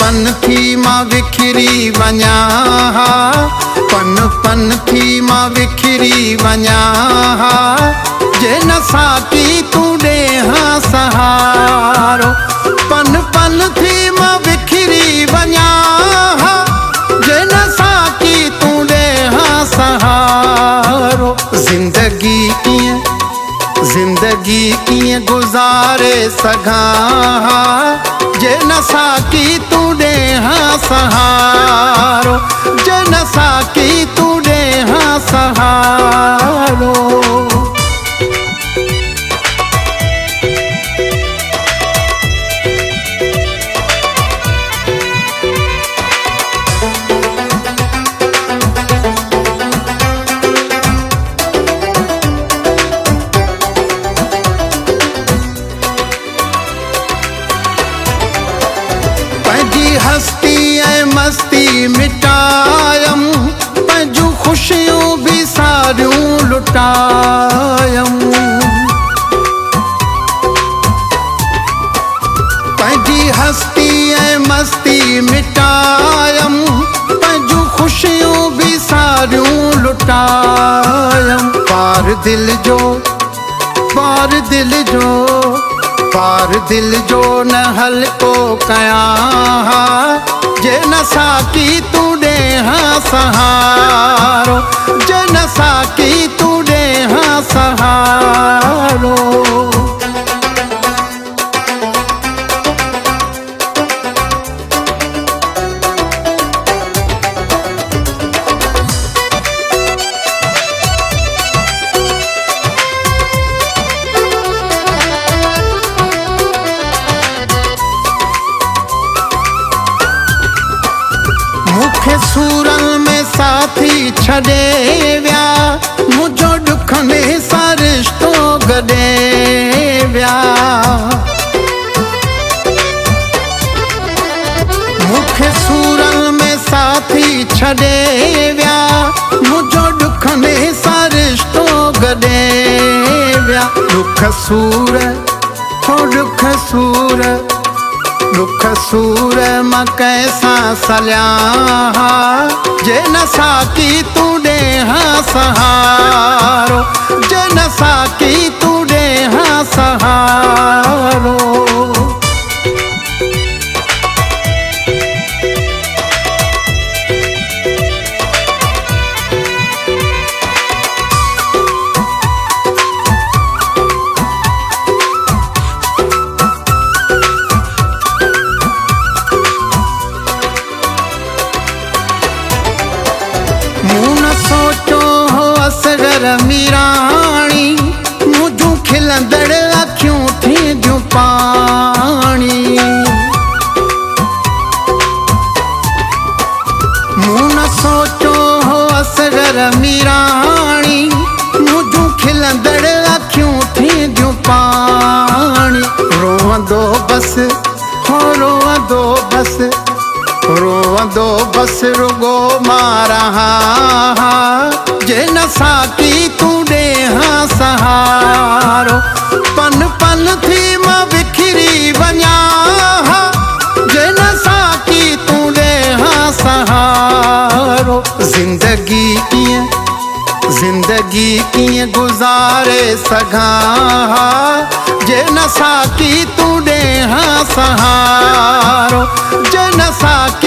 पन थी मां विखरी वञा, पन पन थी मां विखरी वञा, जे न साकी तूं ॾे हाँ सहारो। पन पन थी मां विखरी वञा, जे न साकी तूं ॾे हाँ सहारो। जिंदगी कीअं गुज़ारे सघां, जे न साकी तूं ॾे हाँ सहारो, जे न साकी तूं ॾे हाँ सहारो। हस्ती ऐं मस्ती मिटायम, पंहिंजूं ख़ुशियूं भी सारियूं लुटायम। पंहिंजी हस्ती ऐं मस्ती मिटायम, पंहिंजूं ख़ुशियूं भी सारियूं लुटायम। पार दिल जो पार दिल जो न हल्को कयां, जे न साकी तूं ॾे हाँ सहारो, जे न साकी तूं ॾे हाँ सहारो। मूंखे सूरनि में साथी छॾे विया, मुंहिंजो ॾुखनि सां रिश्तो गॾे विया। मूंखे सूरनि में साथी छॾे विया, मुंहिंजो ॾुखनि सां रिश्तो गॾे विया। ॾुख सूर मां कैसां सलियां, जे न साकी तूं ॾे हाँ सहारो, जे न साकी तूं ॾे हाँ सहारो। मूं न सोचो हो असगर मीराणी, मुंहिंजूं खिलंदड़ अखियूं थींदियूं पाणी। मूं न सोचो हो असगर मीराणी, मुंहिंजूं खिलंदड़ अखियूं थींदियूं पाणी। रोअंदो बस रुगो मां रहां, जे न साकी तूं ॾे हाँ सहारो। पन पन थी मां विखरी वञा, जे न साकी तूं ॾे हाँ सहारो। जिंदगी कीअं गुज़ारे सघां, जे न साकी तूं ॾे हाँ सहारो, जे न साकी